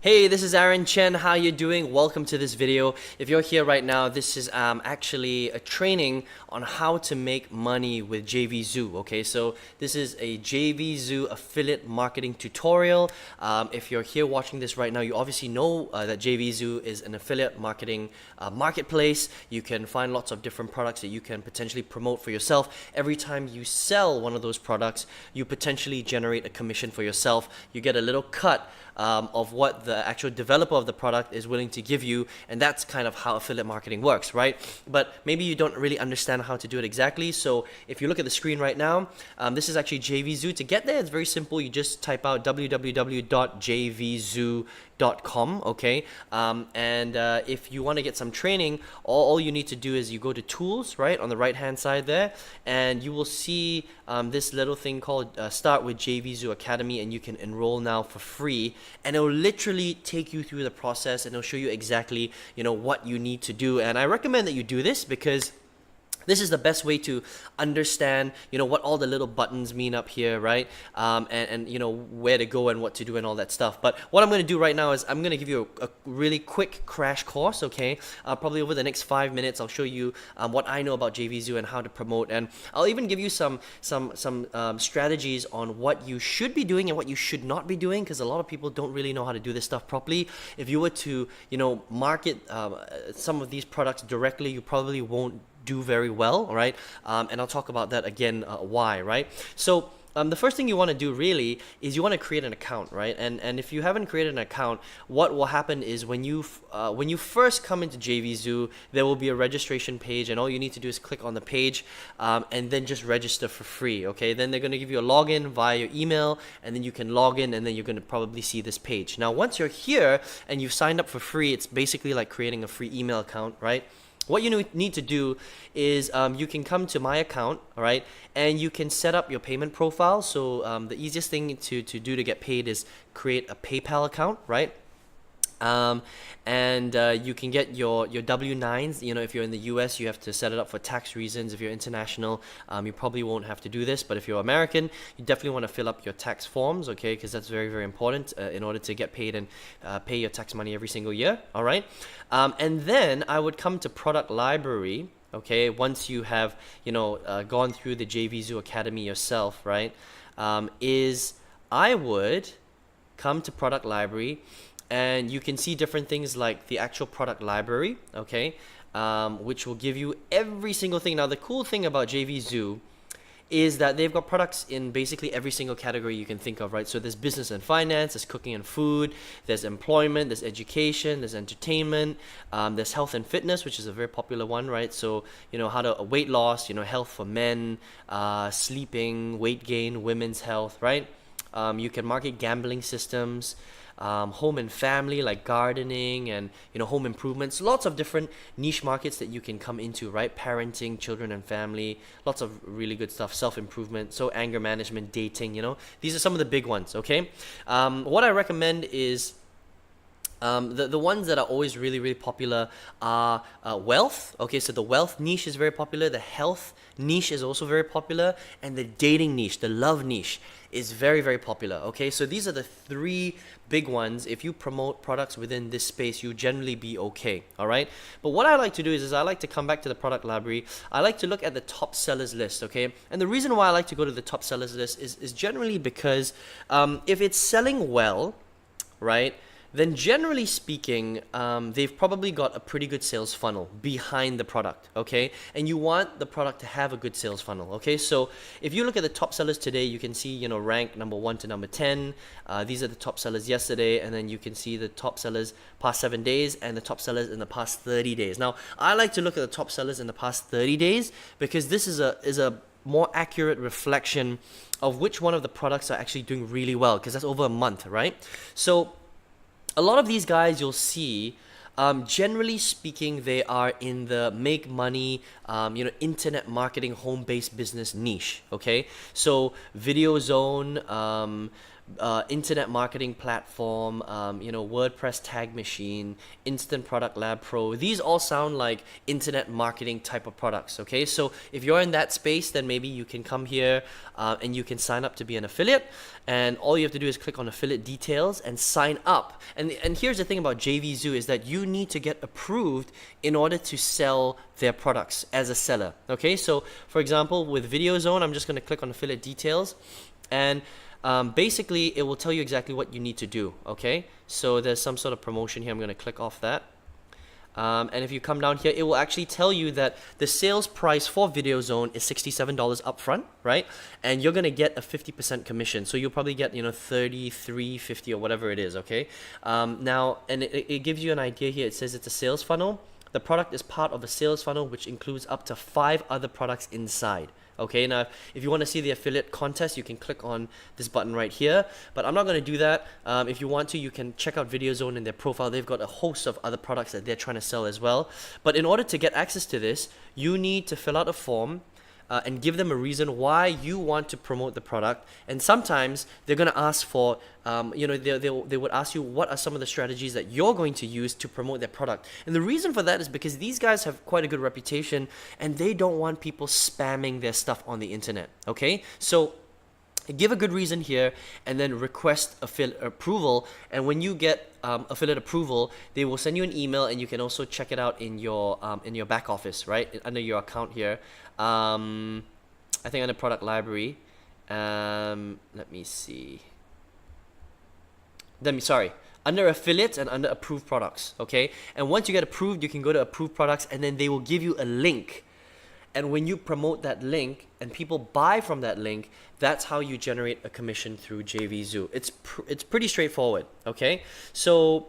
Hey, this is Aaron Chen. How you doing? Welcome to this video. If you're here right now, this is actually a training on how to make money with JVZoo. Okay, so this is a JVZoo affiliate marketing tutorial. If you're here watching this right now, you obviously know that JVZoo is an affiliate marketing marketplace. You can find lots of different products that you can potentially promote for yourself. Every time you sell one of those products, you potentially generate a commission for yourself. You get a little cut of what the actual developer of the product is willing to give you, and that's kind of how affiliate marketing works, right? But maybe you don't really understand how to do it exactly. So if you look at the screen right now, this is actually JVZoo. To get there, it's very simple. You just type out www.jvzoo.com, okay? If you want to get some training, all you need to do is you go to tools, right, on the right hand side there, and you will see this little thing called Start with JVZoo Academy, and you can enroll now for free, and it will literally take you through the process, and it'll show you exactly what you need to do. And I recommend that you do this because this is the best way to understand, what all the little buttons mean up here, right? And where to go and what to do and all that stuff. But what I'm going to do right now is I'm going to give you a really quick crash course, okay? Probably over the next 5 minutes, I'll show you what I know about JVZoo and how to promote. And I'll even give you some strategies on what you should be doing and what you should not be doing, because a lot of people don't really know how to do this stuff properly. If you were to, market some of these products directly, you probably won't do very well, all right? And I'll talk about that again, why, right? So the first thing you want to do really is you want to create an account, right? And if you haven't created an account, what will happen is when you first come into JVZoo, there will be a registration page, and all you need to do is click on the page and then just register for free, okay? Then they're going to give you a login via your email, and then you can log in, and then you're going to probably see this page. Now, once you're here and you've signed up for free, it's basically like creating a free email account, right? What you need to do is you can come to my account, all right, and you can set up your payment profile. So the easiest thing to do to get paid is create a PayPal account, right? You can get your W-9s. If you're in the US, you have to set it up for tax reasons. If you're international, you probably won't have to do this, but if you're American, you definitely want to fill up your tax forms, okay, because that's very, very important in order to get paid and pay your tax money every single year, all right? And then I would come to product library, okay, once you have gone through the JVZoo Academy yourself, right? I would come to product library, and you can see different things like the actual product library, okay, which will give you every single thing. Now, the cool thing about JVZoo is that they've got products in basically every single category you can think of, right? So there's business and finance, there's cooking and food, there's employment, there's education, there's entertainment, there's health and fitness, which is a very popular one, right? So, how to weight loss, health for men, sleeping, weight gain, women's health, right? You can market gambling systems, home and family like gardening and home improvements, lots of different niche markets that you can come into, right? Parenting, children and family, lots of really good stuff, self-improvement, so anger management, dating, these are some of the big ones, okay? What I recommend is the ones that are always really, really popular are wealth. Okay, so the wealth niche is very popular. The health niche is also very popular. And the dating niche, the love niche, is very, very popular. Okay, so these are the three big ones. If you promote products within this space, you generally be okay, all right? But what I like to do is I like to come back to the product library. I like to look at the top sellers list, okay? And the reason why I like to go to the top sellers list is generally because if it's selling well, right, then generally speaking, they've probably got a pretty good sales funnel behind the product, okay? And you want the product to have a good sales funnel, okay? So if you look at the top sellers today, you can see, rank number 1 to number 10. These are the top sellers yesterday, and then you can see the top sellers past 7 days and the top sellers in the past 30 days. Now, I like to look at the top sellers in the past 30 days because this is a more accurate reflection of which one of the products are actually doing really well, because that's over a month, right? So a lot of these guys you'll see, generally speaking, they are in the make money, internet marketing, home-based business niche, okay? So Video Zone, internet marketing platform, WordPress tag machine, Instant Product Lab Pro. These all sound like internet marketing type of products. Okay, so if you're in that space, then maybe you can come here and you can sign up to be an affiliate. And all you have to do is click on affiliate details and sign up. And here's the thing about JVZoo is that you need to get approved in order to sell their products as a seller. Okay, so for example, with VideoZone, I'm just going to click on affiliate details, and basically it will tell you exactly what you need to do. Okay, so there's some sort of promotion here. I'm going to click off that. And if you come down here, it will actually tell you that the sales price for VideoZone is $67 upfront, right? And you're gonna get a 50% commission, so you'll probably get 33.50 or whatever it is. Okay. Now, and it gives you an idea here. It says it's a sales funnel. The product is part of a sales funnel which includes up to 5 other products inside. Okay, now if you want to see the affiliate contest, you can click on this button right here, but I'm not going to do that. If you want to, you can check out VideoZone in their profile. They've got a host of other products that they're trying to sell as well. But in order to get access to this, you need to fill out a form and give them a reason why you want to promote the product. And sometimes they're going to ask for, they would ask you what are some of the strategies that you're going to use to promote their product. And the reason for that is because these guys have quite a good reputation and they don't want people spamming their stuff on the internet. Okay, so give a good reason here and then request affiliate approval, and when you get affiliate approval, they will send you an email, and you can also check it out in your back office, right, under your account here. I think under product library. Let me see. Under affiliates and under approved products. Okay, and once you get approved, you can go to approved products, and then they will give you a link. And when you promote that link and people buy from that link, that's how you generate a commission through JVZoo. It's pretty straightforward. Okay, so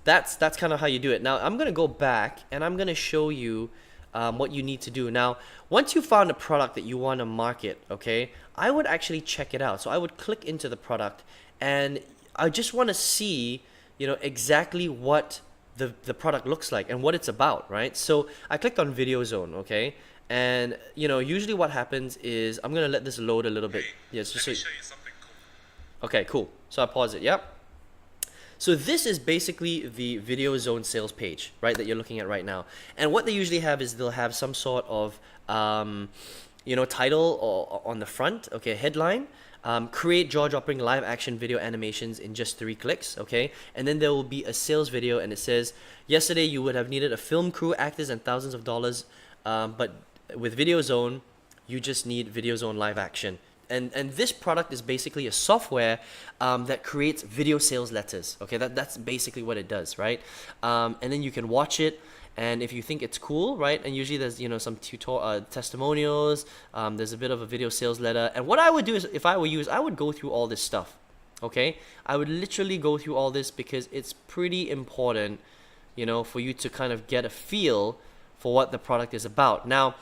that's kind of how you do it. Now I'm gonna go back and I'm gonna show you what you need to do. Now, once you found a product that you want to market, okay, I would actually check it out. So I would click into the product, and I just want to see, exactly what the product looks like and what it's about, right? So I clicked on VideoZone, okay, and usually what happens is I'm gonna let this load a little bit. Yes, just Let me show you something cool. Okay, cool. So I pause it. Yep. So this is basically the VideoZone sales page, right, that you're looking at right now. And what they usually have is they'll have some sort of title or on the front, okay, headline. Create jaw-dropping live action video animations in just 3 clicks, okay? And then there will be a sales video, and it says, yesterday you would have needed a film crew, actors, and thousands of dollars, but with VideoZone, you just need VideoZone live action. And this product is basically a software that creates video sales letters, okay? That's basically what it does, right? And then you can watch it. And if you think it's cool, right, and usually there's some testimonials, there's a bit of a video sales letter. And what I would do is, if I were you, I would go through all this stuff, okay? I would literally go through all this because it's pretty important, for you to kind of get a feel for what the product is about. Now,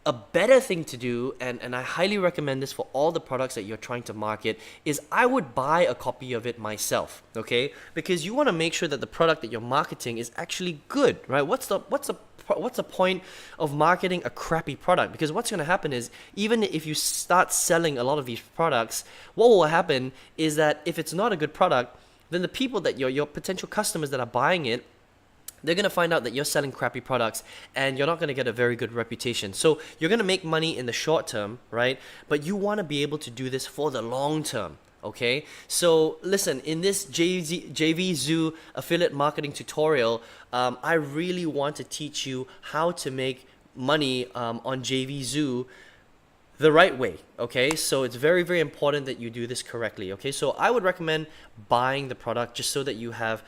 a better thing to do, and I highly recommend this for all the products that you're trying to market, is I would buy a copy of it myself, okay? Because you want to make sure that the product that you're marketing is actually good, right? What's the point of marketing a crappy product? Because what's going to happen is, even if you start selling a lot of these products, what will happen is that if it's not a good product, then the people that your potential customers that are buying it, they're going to find out that you're selling crappy products, and you're not going to get a very good reputation. So you're going to make money in the short term, right? But you want to be able to do this for the long term, okay? So listen, in this JVZoo affiliate marketing tutorial, I really want to teach you how to make money on JVZoo the right way, okay? So it's very, very important that you do this correctly, okay? So I would recommend buying the product just so that you have,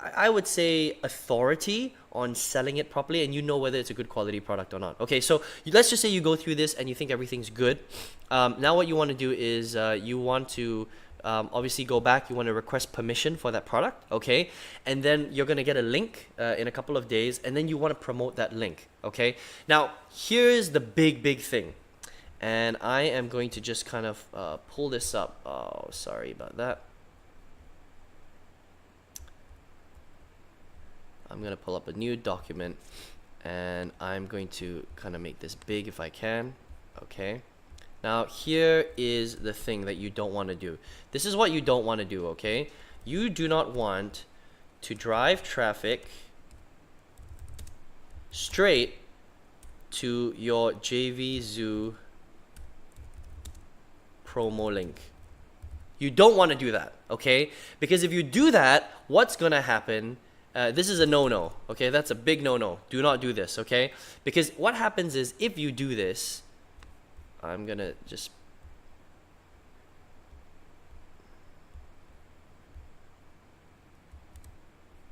I would say, authority on selling it properly, and whether it's a good quality product or not. Okay, so let's just say you go through this and you think everything's good. Now what you want to do is you want to obviously go back. You want to request permission for that product, okay? And then you're going to get a link in a couple of days, and then you want to promote that link, okay? Now, here's the big thing. And I am going to just kind of pull this up. Oh, sorry about that. I'm going to pull up a new document, and I'm going to kind of make this big if I can. Okay. Now here is the thing that you don't want to do. This is what you don't want to do, okay? You do not want to drive traffic straight to your JVZoo promo link. You don't want to do that, okay? Because if you do that, what's gonna happen? This is a no-no, okay? That's a big no-no. Do not do this, okay? Because what happens is if you do this, I'm gonna just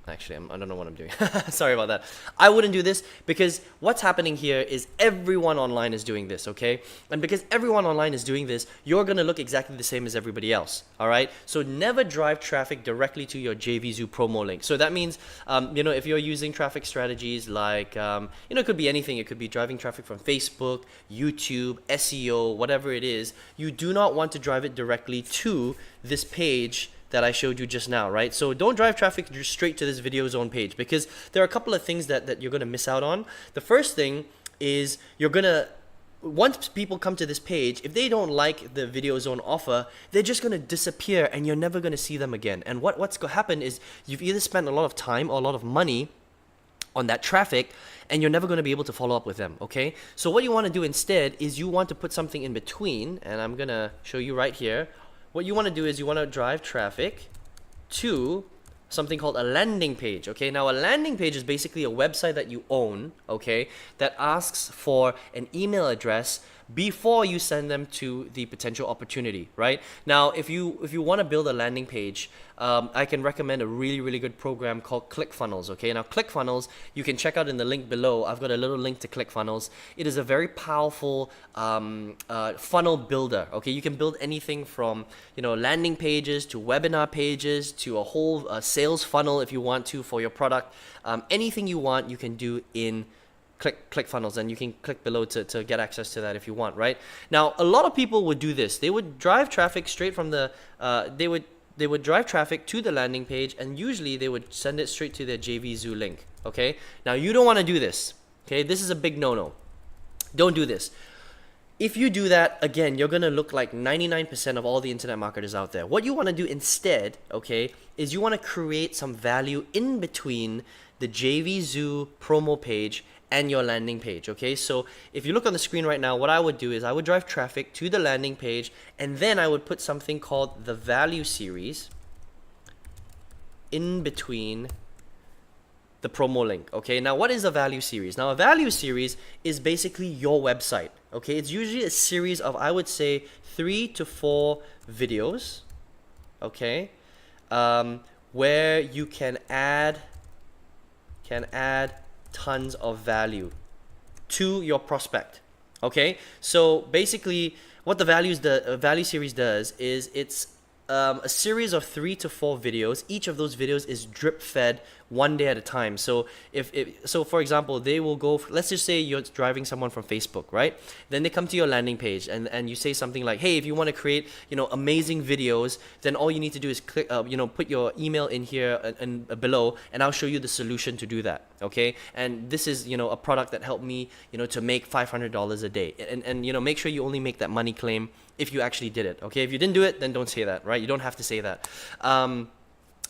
actually, I don't know what I'm doing. Sorry about that. I wouldn't do this because what's happening here is everyone online is doing this, okay? And because everyone online is doing this, you're going to look exactly the same as everybody else, all right? So never drive traffic directly to your JVZoo promo link. So that means, if you're using traffic strategies like, it could be anything. It could be driving traffic from Facebook, YouTube, SEO, whatever it is. You do not want to drive it directly to this page that I showed you just now, right? So don't drive traffic straight to this video zone page because there are a couple of things that you're gonna miss out on. The first thing is once people come to this page, if they don't like the video zone offer, they're just gonna disappear and you're never gonna see them again. And what's gonna happen is you've either spent a lot of time or a lot of money on that traffic and you're never going to be able to follow up with them, okay? So what you want to do instead is you want to put something in between, and I'm going to show you right here. What you want to do is you want to drive traffic to something called a landing page, okay? Now a landing page is basically a website that you own, okay, that asks for an email address before you send them to the potential opportunity, right? Now if you want to build a landing page, I can recommend a really good program called ClickFunnels, okay? Now ClickFunnels, you can check out in the link below. I've got a little link to ClickFunnels. It is a very powerful funnel builder, okay? You can build anything from landing pages to webinar pages to a whole sales funnel if you want to for your product. Anything you want, you can do in ClickFunnels, and you can click below to get access to that if you want, right? Now a lot of people would do this. They would drive traffic straight from the they would drive traffic to the landing page, and usually they would send it straight to their JVZoo link, okay? Now you don't want to do this, okay? This is a big no-no. Don't do this. If you do that, again, you're gonna look like 99% of all the internet marketers out there. What you want to do instead, okay, is you want to create some value in between the JVZoo promo page and your landing page, okay? So if you look on the screen right now, what I would do is I would drive traffic to the landing page, and then I would put something called the value series in between the promo link, okay? Now what is a value series? Now a value series is basically your website, okay? It's usually a series of, I would say, 3 to 4 videos, okay? Where you can add tons of value to your prospect, okay? So basically what the value series does is it's a series of 3 to 4 videos. Each of those videos is drip fed one day at a time. So so for example, they will go, let's just say you're driving someone from Facebook, right? Then they come to your landing page and you say something like, hey, if you want to create, amazing videos, then all you need to do is click, put your email in here and below, and I'll show you the solution to do that, okay? And this is, a product that helped me, to make $500 a day. And make sure you only make that money claim if you actually did it, okay? If you didn't do it, then don't say that, right? You don't have to say that.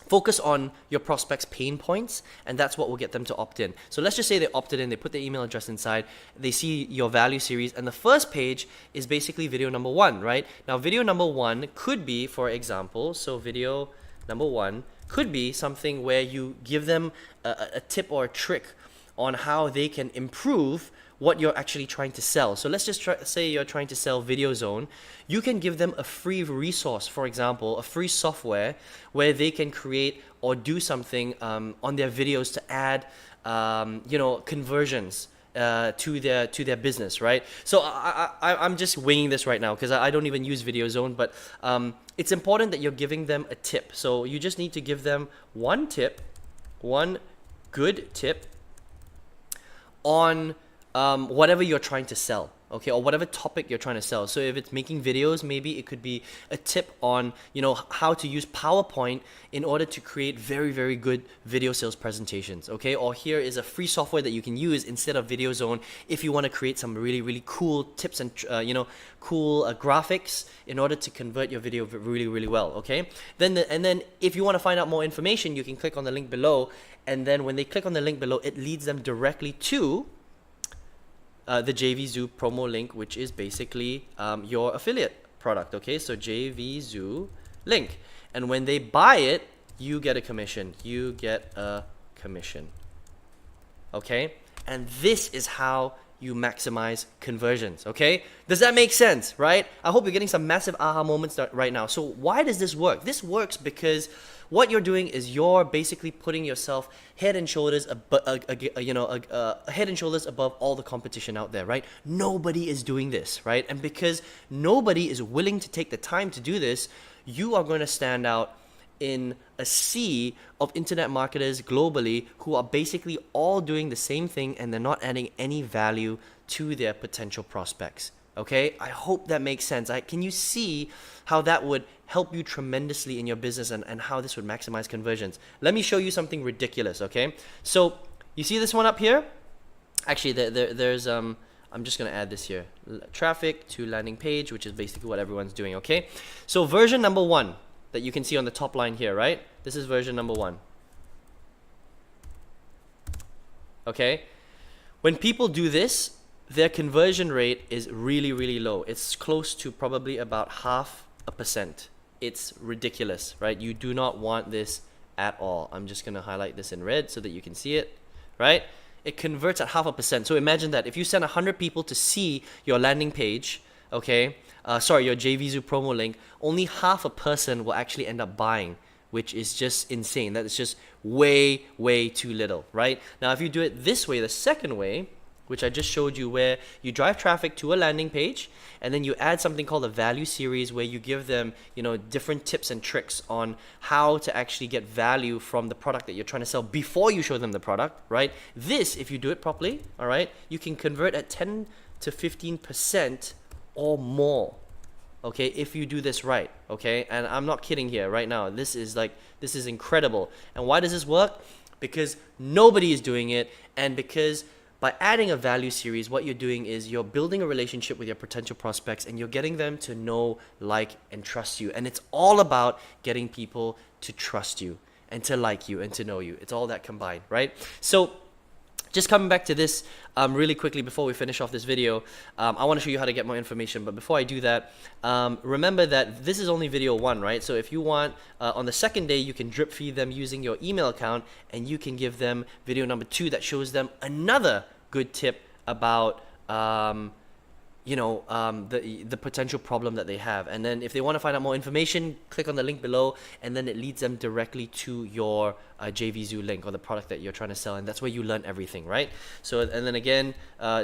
Focus on your prospects' pain points, and that's what will get them to opt in. So let's just say they opted in, they put their email address inside, they see your value series, and the first page is basically video number 1, right? Now video number 1 could be, for example, so video number 1 could be something where you give them a tip or a trick on how they can improve what you're actually trying to sell. So let's just say you're trying to sell Video Zone. You can give them a free resource, for example, a free software where they can create or do something on their videos to add, conversions to their business, right? So I'm just winging this right now because I don't even use Video Zone, but it's important that you're giving them a tip. So you just need to give them one good tip on whatever you're trying to sell, okay, or whatever topic you're trying to sell. So if it's making videos, maybe it could be a tip on, you know, how to use PowerPoint in order to create very, very good video sales presentations, okay? Or here is a free software that you can use instead of VideoZone if you want to create some really, really cool tips and, you know, cool graphics in order to convert your video really, really well, okay? And then if you want to find out more information, you can click on the link below, and then when they click on the link below, it leads them directly to the JVZoo promo link, which is basically your affiliate product, okay? So JVZoo link. And when they buy it, you get a commission. You get a commission, okay? And this is how you maximize conversions, okay? Does that make sense, right? I hope you're getting some massive aha moments right now. So why does this work? This works because what you're doing is you're basically putting yourself head and shoulders head and shoulders above all the competition out there, right? Nobody is doing this, right? And because nobody is willing to take the time to do this, you are going to stand out in a sea of internet marketers globally who are basically all doing the same thing, and they're not adding any value to their potential prospects. Okay, I hope that makes sense. Can you see how that would help you tremendously in your business, and how this would maximize conversions? Let me show you something ridiculous, okay? So you see this one up here? Actually, there's I'm just gonna add this here. Traffic to landing page, which is basically what everyone's doing, okay? So version number 1 that you can see on the top line here, right? This is version number 1. Okay? When people do this, their conversion rate is really, really low. It's close to probably about 0.5%. It's ridiculous, right? You do not want this at all. I'm just gonna highlight this in red so that you can see it, right? It converts at 0.5%. So imagine that if you send 100 people to see your landing page, okay, your JVZoo promo link, only half a person will actually end up buying, which is just insane. That is just way, way too little, right? Now, if you do it this way, the second way, which I just showed you, where you drive traffic to a landing page, and then you add something called a value series, where you give them, you know, different tips and tricks on how to actually get value from the product that you're trying to sell before you show them the product, right? This, if you do it properly, all right, you can convert at 10 to 15% or more, okay, if you do this right, okay? And I'm not kidding here right now. This is incredible. And why does this work? Because nobody is doing it, and because by adding a value series, what you're doing is you're building a relationship with your potential prospects, and you're getting them to know, like, and trust you. And it's all about getting people to trust you and to like you and to know you. It's all that combined, right? So just coming back to this really quickly before we finish off this video, I want to show you how to get more information. But before I do that, remember that this is only video 1, right? So if you want, on the second day, you can drip feed them using your email account, and you can give them video number 2 that shows them another good tip about the potential problem that they have. And then if they want to find out more information, click on the link below, and then it leads them directly to your JVZoo link, or the product that you're trying to sell, and that's where you learn everything, right? So, and then again,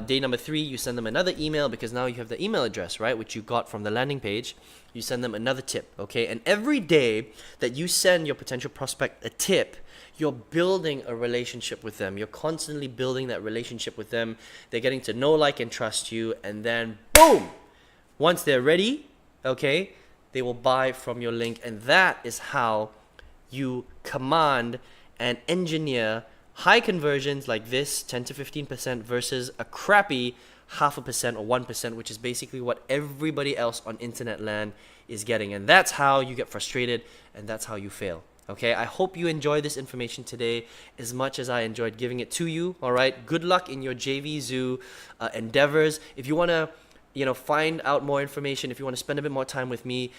day number 3, you send them another email, because now you have the email address, right, which you got from the landing page. You send them another tip, okay? And every day that you send your potential prospect a tip, you're building a relationship with them. You're constantly building that relationship with them. They're getting to know, like, and trust you. And then, boom! Once they're ready, okay, they will buy from your link. And that is how you command and engineer high conversions like this, 10 to 15%, versus a crappy 0.5% or 1%, which is basically what everybody else on internet land is getting. And that's how you get frustrated, and that's how you fail. Okay, I hope you enjoyed this information today as much as I enjoyed giving it to you. All right, good luck in your JVZoo endeavors. If you want to, find out more information, if you want to spend a bit more time with me,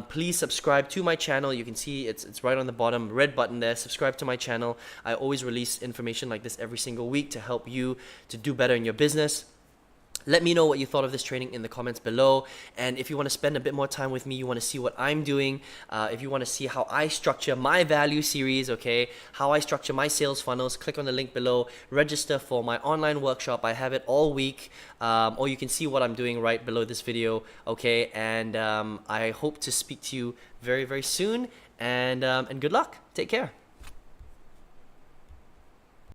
please subscribe to my channel. You can see it's right on the bottom, red button there. Subscribe to my channel. I always release information like this every single week to help you to do better in your business. Let me know what you thought of this training in the comments below. And if you want to spend a bit more time with me, you want to see what I'm doing, if you want to see how I structure my value series, okay, how I structure my sales funnels, click on the link below, register for my online workshop. I have it all week, or you can see what I'm doing right below this video, okay? And I hope to speak to you very, very soon, and good luck. Take care.